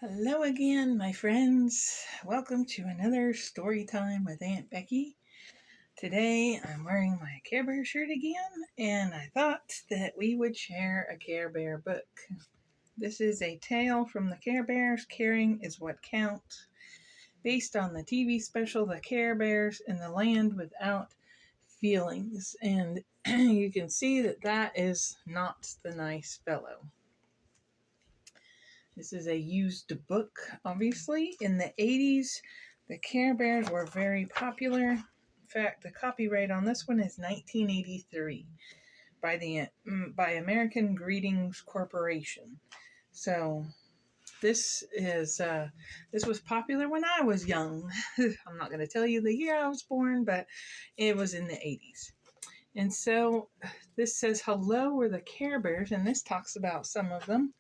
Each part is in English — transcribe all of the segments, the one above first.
Hello again, my friends. Welcome to another story time with Aunt Becky. Today I'm wearing my Care Bear shirt again, and I thought that we would share a Care Bear book. This is a tale from the Care Bears, Caring is What Counts, based on the TV special The Care Bears in the Land Without Feelings. And you can see that is not the nice fellow. This is a used book, obviously. In the 80s, the Care Bears were very popular. In fact, the copyright on this one is 1983 by American Greetings Corporation. So this was popular when I was young. I'm not going to tell you the year I was born, but it was in the 80s. And so this says, hello, we're the Care Bears, and this talks about some of them.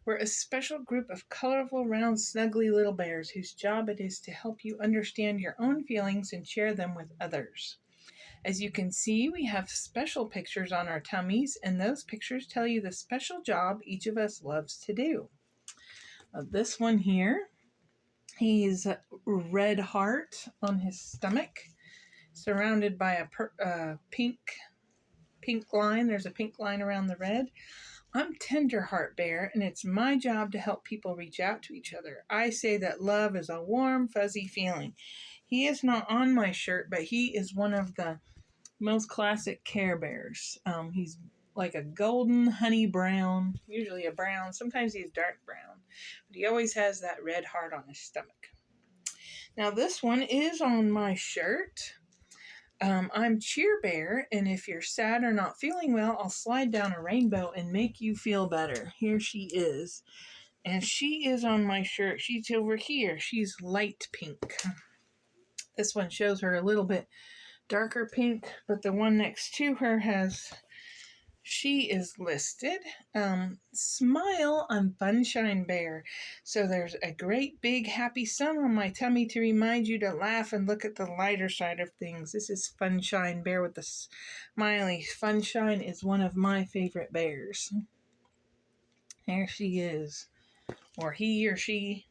We're a special group of colorful, round, snuggly little bears whose job it is to help you understand your own feelings and share them with others. As you can see, we have special pictures on our tummies, and those pictures tell you the special job each of us loves to do. This one here, he's a red heart on his stomach, surrounded by a pink line. There's a pink line around the red. I'm Tenderheart Bear, and it's my job to help people reach out to each other. I say that love is a warm, fuzzy feeling. He is not on my shirt, but he is one of the most classic Care Bears. He's like a golden honey brown, usually a brown. Sometimes he's dark brown, but he always has that red heart on his stomach. Now this one is on my shirt. I'm Cheer Bear, and if you're sad or not feeling well, I'll slide down a rainbow and make you feel better. Here she is. And she is on my shirt. She's over here. She's light pink. This one shows her a little bit darker pink, but the one next to her she is listed. Smile, I'm Funshine Bear. So there's a great big happy sun on my tummy to remind you to laugh and look at the lighter side of things. This is Funshine Bear with the smiley. Funshine is one of my favorite bears. There she is. Or he or she.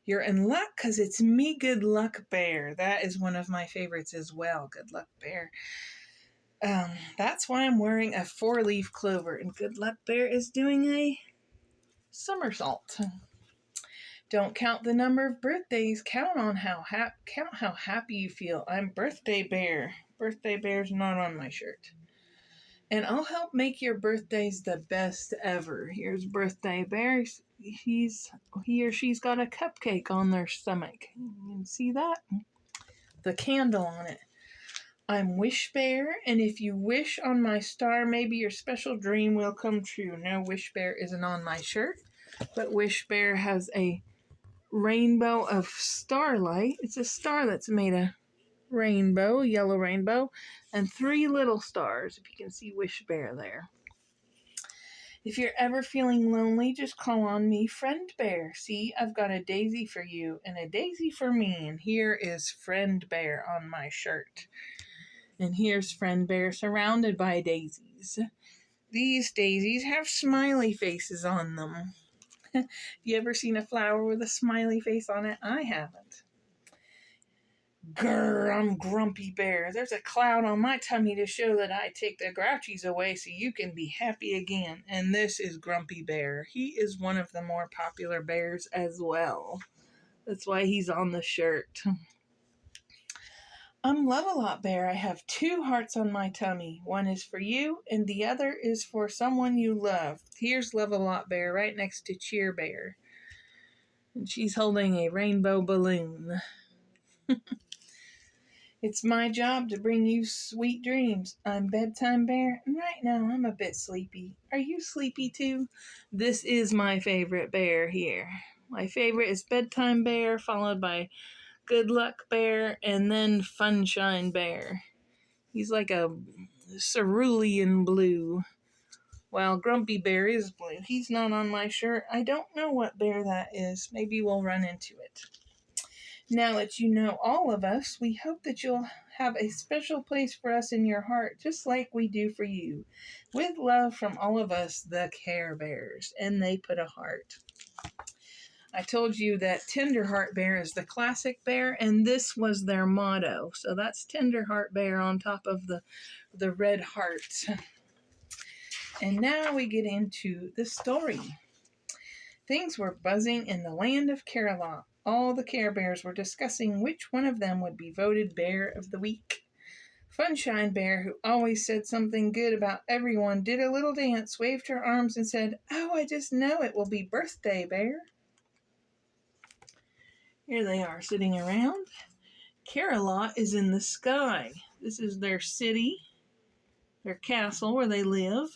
You're in luck because it's me, Good Luck Bear. That is one of my favorites as well, Good Luck Bear. That's why I'm wearing a 4-leaf clover, and Good Luck Bear is doing a somersault. Don't count the number of birthdays. Count how happy you feel. I'm Birthday Bear. Birthday Bear's not on my shirt. And I'll help make your birthdays the best ever. Here's Birthday Bear. He or she's got a cupcake on their stomach. You can see that? The candle on it. I'm Wish Bear, and if you wish on my star, maybe your special dream will come true. No, Wish Bear isn't on my shirt, but Wish Bear has a rainbow of starlight. It's a star that's made of rainbow, yellow rainbow, and 3 little stars, if you can see Wish Bear there. If you're ever feeling lonely, just call on me, Friend Bear. See, I've got a daisy for you and a daisy for me, and here is Friend Bear on my shirt. And here's Friend Bear surrounded by daisies. These daisies have smiley faces on them. You ever seen a flower with a smiley face on it? I haven't. Grr, I'm Grumpy Bear. There's a cloud on my tummy to show that I take the grouchies away so you can be happy again. And this is Grumpy Bear. He is one of the more popular bears as well. That's why he's on the shirt. I'm Love-A-Lot Bear. I have 2 hearts on my tummy. One is for you, and the other is for someone you love. Here's Love-A-Lot Bear right next to Cheer Bear. And she's holding a rainbow balloon. It's my job to bring you sweet dreams. I'm Bedtime Bear, and right now I'm a bit sleepy. Are you sleepy too? This is my favorite bear here. My favorite is Bedtime Bear, followed by Good Luck Bear, and then Funshine Bear. He's like a cerulean blue, while Grumpy Bear is blue. He's not on my shirt. I don't know what bear that is. Maybe we'll run into it. Now that you know all of us, we hope that you'll have a special place for us in your heart, just like we do for you. With love from all of us, the Care Bears. And they put a heart. I told you that Tenderheart Bear is the classic bear, and this was their motto. So that's Tenderheart Bear on top of the red heart. And now we get into the story. Things were buzzing in the land of Carolot. All the Care Bears were discussing which one of them would be voted Bear of the Week. Funshine Bear, who always said something good about everyone, did a little dance, waved her arms, and said, "Oh, I just know it will be Birthday Bear." Here they are sitting around. Carolot is in the sky. This is their city, their castle where they live.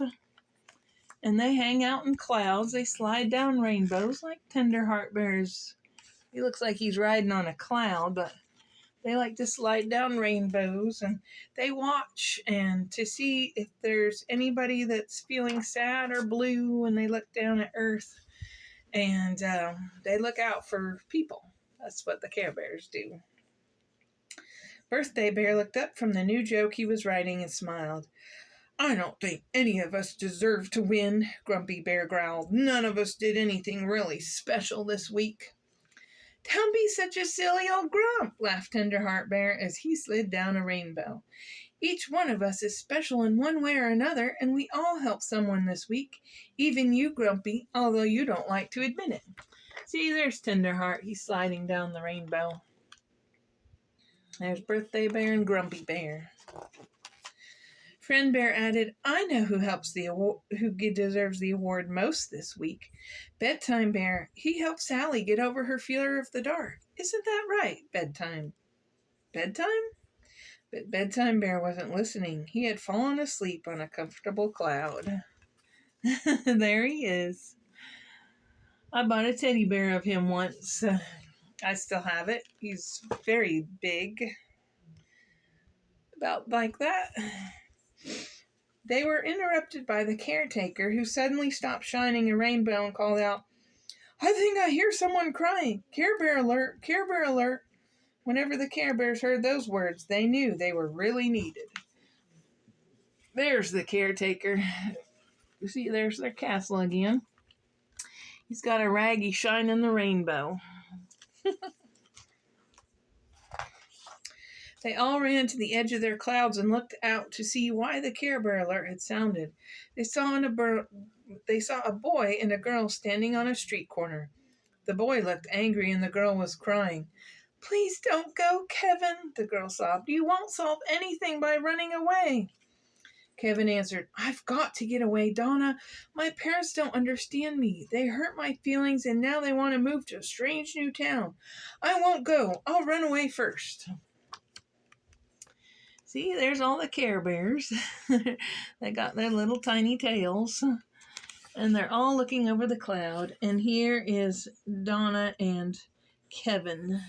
And they hang out in clouds. They slide down rainbows like Tenderheart Bears. He looks like he's riding on a cloud, but they like to slide down rainbows, and they watch and to see if there's anybody that's feeling sad or blue, and they look down at Earth, and they look out for people. That's what the Care Bears do. Birthday Bear looked up from the new joke he was writing and smiled. "I don't think any of us deserve to win," Grumpy Bear growled. "None of us did anything really special this week." "Don't be such a silly old grump," laughed Tenderheart Bear as he slid down a rainbow. "Each one of us is special in one way or another, and we all helped someone this week. Even you, Grumpy, although you don't like to admit it." See, there's Tenderheart. He's sliding down the rainbow. There's Birthday Bear and Grumpy Bear. Friend Bear added, "I know who deserves the award most this week. Bedtime Bear. He helped Sally get over her fear of the dark. Isn't that right, Bedtime?" Bedtime? But Bedtime Bear wasn't listening. He had fallen asleep on a comfortable cloud. There he is. I bought a teddy bear of him once. I still have it. He's very big. About like that. They were interrupted by the caretaker, who suddenly stopped shining a rainbow and called out, "I think I hear someone crying. Care Bear alert, Care Bear alert." Whenever the Care Bears heard those words, they knew they were really needed. There's the caretaker. You see, there's their castle again. He's got a raggy shine in the rainbow. They all ran to the edge of their clouds and looked out to see why the Care Bear alert had sounded. They saw a boy and a girl standing on a street corner. The boy looked angry and the girl was crying. "Please don't go, Kevin," the girl sobbed. "You won't solve anything by running away." Kevin answered, "I've got to get away, Donna. My parents don't understand me. They hurt my feelings and now they want to move to a strange new town. I won't go. I'll run away first." See, there's all the Care Bears. They got their little tiny tails. And they're all looking over the cloud. And here is Donna and Kevin.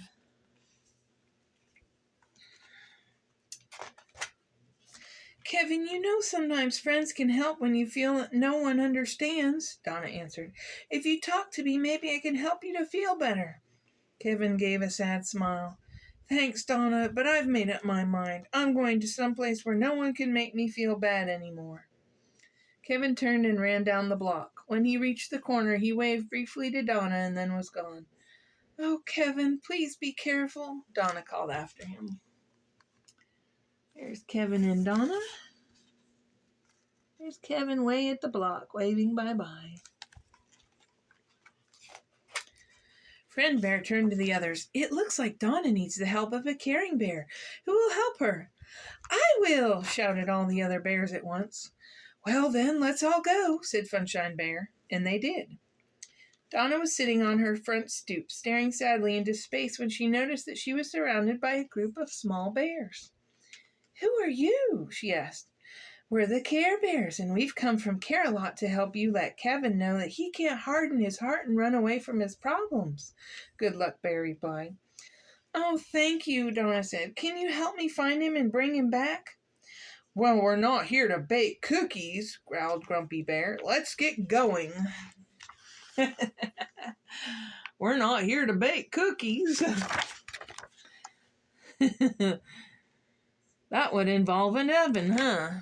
"Kevin, you know sometimes friends can help when you feel that no one understands," Donna answered. "If you talk to me, maybe I can help you to feel better." Kevin gave a sad smile. "Thanks, Donna, but I've made up my mind. I'm going to someplace where no one can make me feel bad anymore." Kevin turned and ran down the block. When he reached the corner, he waved briefly to Donna and then was gone. "Oh, Kevin, please be careful," Donna called after him. There's Kevin and Donna. There's Kevin way at the block, waving bye-bye. Friend Bear turned to the others. "It looks like Donna needs the help of a caring bear. Who will help her?" "I will," shouted all the other bears at once. "Well then, let's all go," said Funshine Bear, and they did. Donna was sitting on her front stoop, staring sadly into space when she noticed that she was surrounded by a group of small bears. "Who are you?" she asked. "We're the Care Bears, and we've come from Carolot to help you let Kevin know that he can't harden his heart and run away from his problems," Good Luck Bear replied. "Oh, thank you," Donna said. "Can you help me find him and bring him back?" "Well, we're not here to bake cookies," growled Grumpy Bear. "Let's get going." We're not here to bake cookies. That would involve an oven, huh?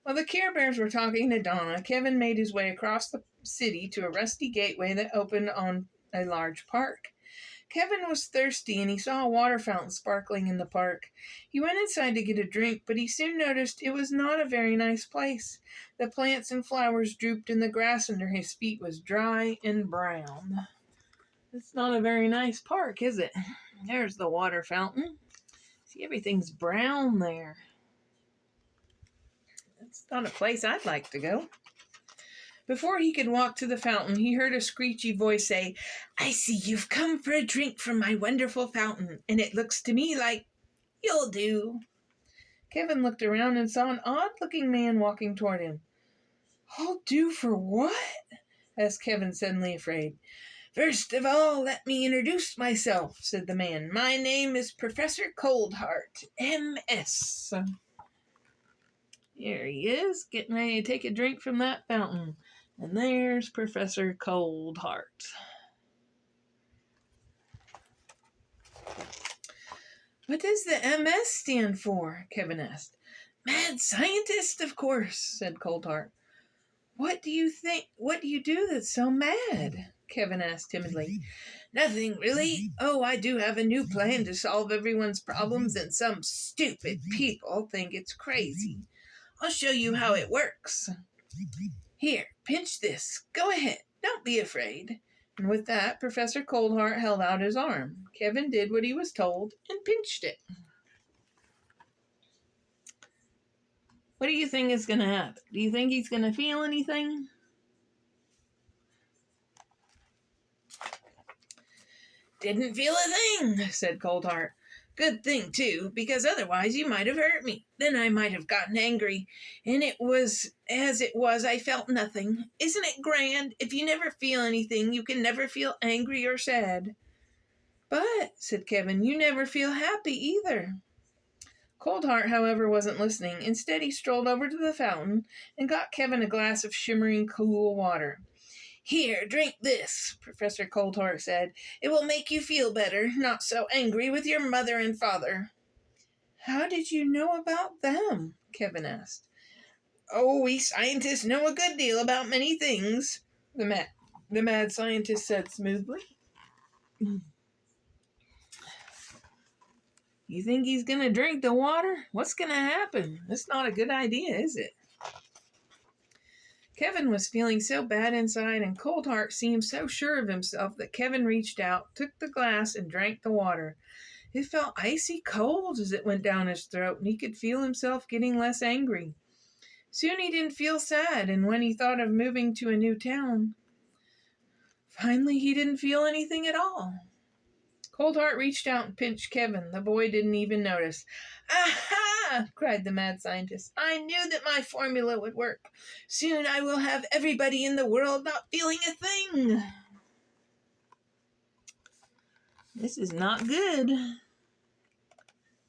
While the Care Bears were talking to Donna, Kevin made his way across the city to a rusty gateway that opened on a large park. Kevin was thirsty and he saw a water fountain sparkling in the park. He went inside to get a drink, but he soon noticed it was not a very nice place. The plants and flowers drooped and the grass under his feet was dry and brown. It's not a very nice park, is it? There's the water fountain. See, everything's brown there. It's not a place I'd like to go. Before he could walk to the fountain, he heard a screechy voice say, "I see you've come for a drink from my wonderful fountain, and it looks to me like you'll do." Kevin looked around and saw an odd-looking man walking toward him. "I'll do for what?" asked Kevin, suddenly afraid. "First of all, let me introduce myself," said the man. "My name is Professor Coldheart, M.S." Here he is, getting ready to take a drink from that fountain. And there's Professor Coldheart. "What does the MS stand for?" Kevin asked. "Mad Scientist, of course," said Coldheart. What do you do that's so mad?" Kevin asked timidly. "Nothing, really. Oh, I do have a new plan to solve everyone's problems, and some stupid people think it's crazy. I'll show you how it works. Here, pinch this. Go ahead. Don't be afraid." And with that, Professor Coldheart held out his arm. Kevin did what he was told and pinched it. What do you think is going to happen? Do you think he's going to feel anything? "Didn't feel a thing," said Coldheart. "Good thing, too, because otherwise you might have hurt me. Then I might have gotten angry. And it was, as it was, I felt nothing. Isn't it grand? If you never feel anything, you can never feel angry or sad." "But," said Kevin, "you never feel happy either." Coldheart, however, wasn't listening. Instead, he strolled over to the fountain and got Kevin a glass of shimmering cool water. "Here, drink this," Professor Coldheart said. "It will make you feel better, not so angry with your mother and father." "How did you know about them?" Kevin asked. "Oh, we scientists know a good deal about many things," the mad scientist said smoothly. "You think he's going to drink the water? What's going to happen? That's not a good idea, is it?" Kevin was feeling so bad inside, and Coldheart seemed so sure of himself that Kevin reached out, took the glass, and drank the water. It felt icy cold as it went down his throat, and he could feel himself getting less angry. Soon he didn't feel sad, and when he thought of moving to a new town, finally he didn't feel anything at all. Coldheart reached out and pinched Kevin. The boy didn't even notice. "Aha!" cried the mad scientist. "I knew that my formula would work. Soon I will have everybody in the world not feeling a thing." This is not good.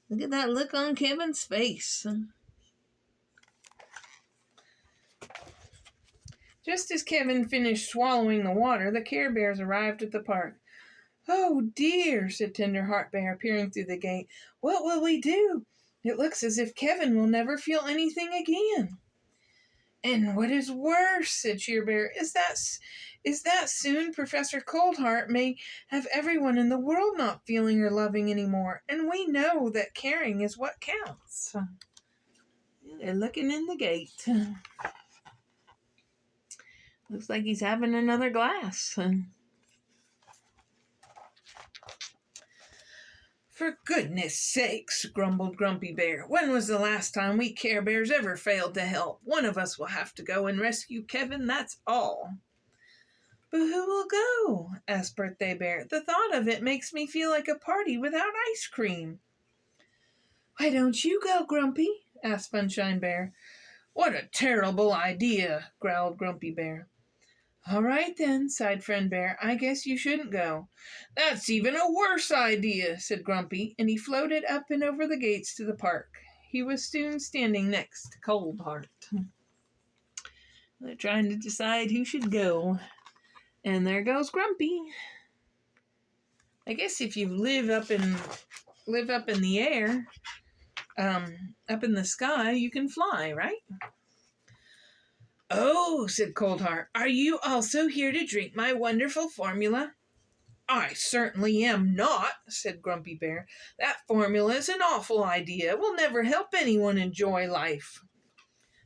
Look at that look on Kevin's face. Just as Kevin finished swallowing the water, the Care Bears arrived at the park. "Oh, dear," said Tenderheart Bear, peering through the gate. "What will we do? It looks as if Kevin will never feel anything again." "And what is worse," said Cheer Bear, is that soon Professor Coldheart may have everyone in the world not feeling or loving anymore, and we know that caring is what counts." They're looking in the gate. Looks like he's having another glass. "For goodness sakes," grumbled Grumpy Bear. "When was the last time we Care Bears ever failed to help? One of us will have to go and rescue Kevin, that's all." "But who will go?" asked Birthday Bear. "The thought of it makes me feel like a party without ice cream." "Why don't you go, Grumpy?" asked Sunshine Bear. "What a terrible idea," growled Grumpy Bear. "All right, then," sighed Friend Bear. "I guess you shouldn't go." "That's even a worse idea," said Grumpy, and he floated up and over the gates to the park. He was soon standing next to Coldheart. They're trying to decide who should go. And there goes Grumpy. I guess if you live up in the air, up in the sky, you can fly, right? "Oh," said Cold Heart, "are you also here to drink my wonderful formula?" "I certainly am not," said Grumpy Bear. "That formula is an awful idea. It will never help anyone enjoy life."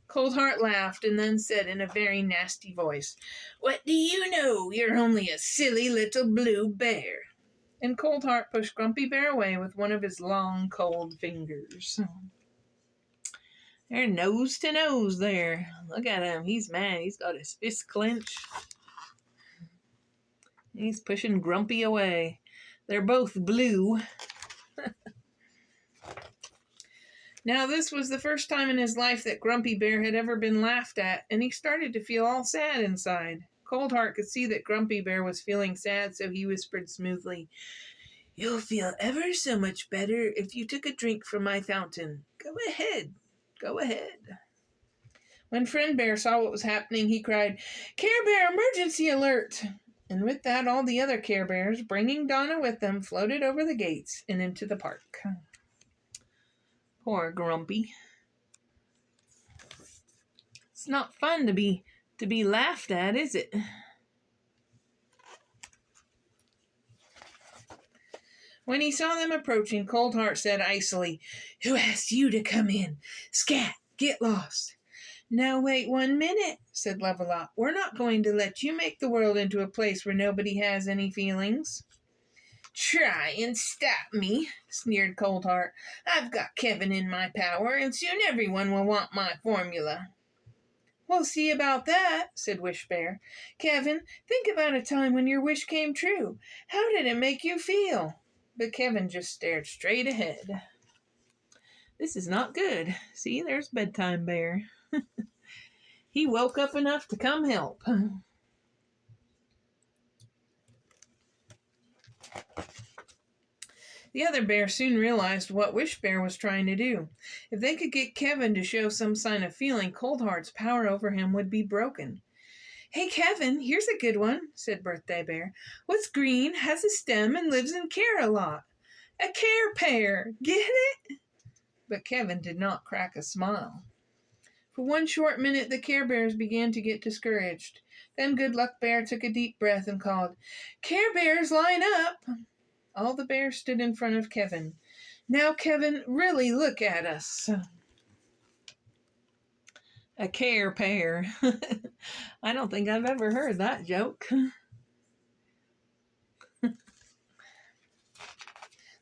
Cold Heart laughed and then said in a very nasty voice, "What do you know? You're only a silly little blue bear." And Cold Heart pushed Grumpy Bear away with one of his long, cold fingers. They're nose to nose there. Look at him. He's mad. He's got his fist clenched. He's pushing Grumpy away. They're both blue. Now, this was the first time in his life that Grumpy Bear had ever been laughed at, and he started to feel all sad inside. Cold Heart could see that Grumpy Bear was feeling sad, so he whispered smoothly, "You'll feel ever so much better if you took a drink from my fountain. Go ahead. Go ahead." When Friend Bear saw what was happening, he cried, "Care Bear emergency alert!" And with that, all the other Care Bears, bringing Donna with them, floated over the gates and into the park. Poor Grumpy. It's not fun to be laughed at, is it? When he saw them approaching, Cold Heart said icily, "Who asked you to come in? Scat, get lost." "Now wait 1 minute," said Level-Up. "We're not going to let you make the world into a place where nobody has any feelings." "Try and stop me," sneered Cold Heart. "I've got Kevin in my power, and soon everyone will want my formula." "We'll see about that," said Wish Bear. "Kevin, think about a time when your wish came true. How did it make you feel?" But Kevin just stared straight ahead. This is not good. See, there's Bedtime Bear. He woke up enough to come help. The other bear soon realized what Wish Bear was trying to do. If they could get Kevin to show some sign of feeling, Cold Heart's power over him would be broken. "Hey, Kevin, here's a good one," said Birthday Bear. "What's green, has a stem, and lives in care a lot?" "A care pear. Get it?" But Kevin did not crack a smile. For one short minute, the Care Bears began to get discouraged. Then Good Luck Bear took a deep breath and called, "Care Bears, line up!" All the bears stood in front of Kevin. "Now, Kevin, really look at us." A care pear. I don't think I've ever heard that joke.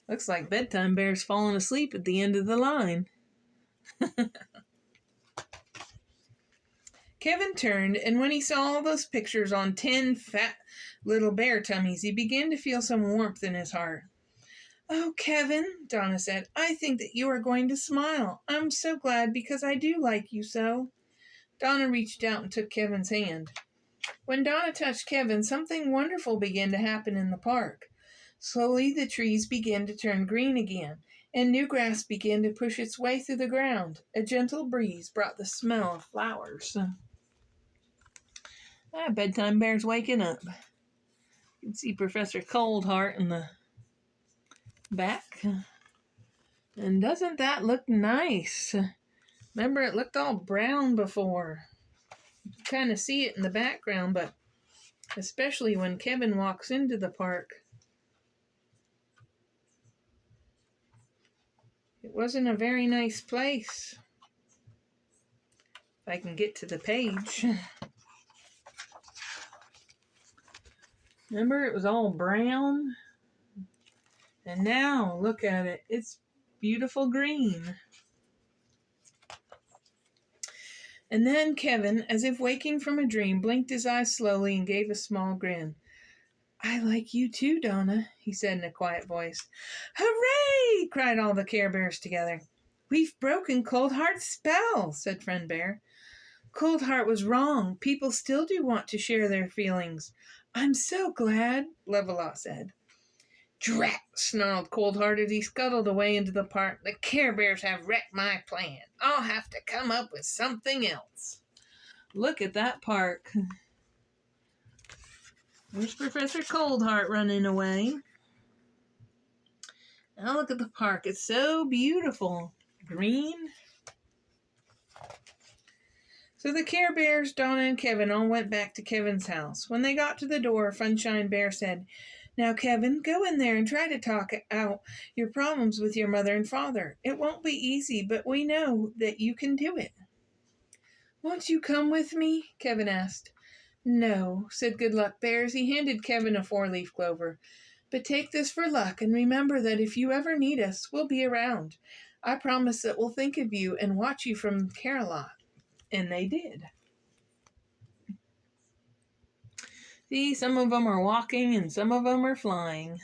Looks like Bedtime Bear's falling asleep at the end of the line. Kevin turned, and when he saw all those pictures on 10 fat little bear tummies, he began to feel some warmth in his heart. "Oh, Kevin," Donna said, "I think that you are going to smile. I'm so glad because I do like you so." Donna reached out and took Kevin's hand. When Donna touched Kevin, something wonderful began to happen in the park. Slowly, the trees began to turn green again, and new grass began to push its way through the ground. A gentle breeze brought the smell of flowers. Bedtime Bear's waking up. You can see Professor Cold Heart in the back. And doesn't that look nice? Remember, it looked all brown before. You can kind of see it in the background, but especially when Kevin walks into the park, it wasn't a very nice place. If I can get to the page. Remember, it was all brown? And now, look at it. It's beautiful green. And then Kevin, as if waking from a dream, blinked his eyes slowly and gave a small grin. "I like you too, Donna," he said in a quiet voice. "Hooray!" cried all the Care Bears together. "We've broken Cold Heart's spell," said Friend Bear. "Cold Heart was wrong. People still do want to share their feelings." "I'm so glad," Level-Up said. "Drat!" snarled Cold Heart as he scuttled away into the park. "The Care Bears have wrecked my plan. I'll have to come up with something else." Look at that park. There's Professor Cold Heart running away. Now look at the park. It's so beautiful. Green. So the Care Bears, Donna and Kevin, all went back to Kevin's house. When they got to the door, Funshine Bear said, "Now, Kevin, go in there and try to talk out your problems with your mother and father. It won't be easy, but we know that you can do it." "Won't you come with me?" Kevin asked. "No," said Good Luck Bear as he handed Kevin a 4-leaf clover. "But take this for luck, and remember that if you ever need us, we'll be around. I promise that we'll think of you and watch you from Care-a-Lot." And they did. See, some of them are walking and some of them are flying.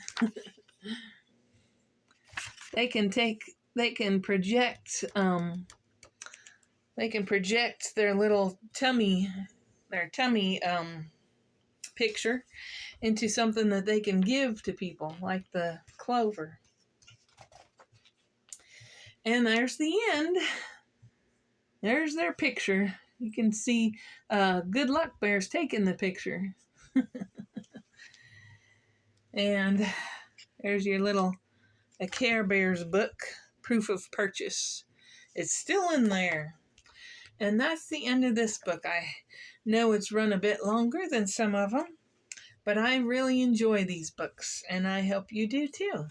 They can project their little tummy picture into something that they can give to people, like the clover. And there's the end. There's their picture. You can see Good Luck Bear's taking the picture. And there's your little A Care Bears book, proof of purchase. It's still in there. And that's the end of this book. I know it's run a bit longer than some of them, but I really enjoy these books, and I hope you do too.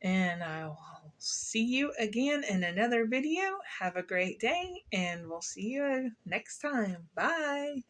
And I'll see you again in another video. Have a great day, and we'll see you next time. Bye.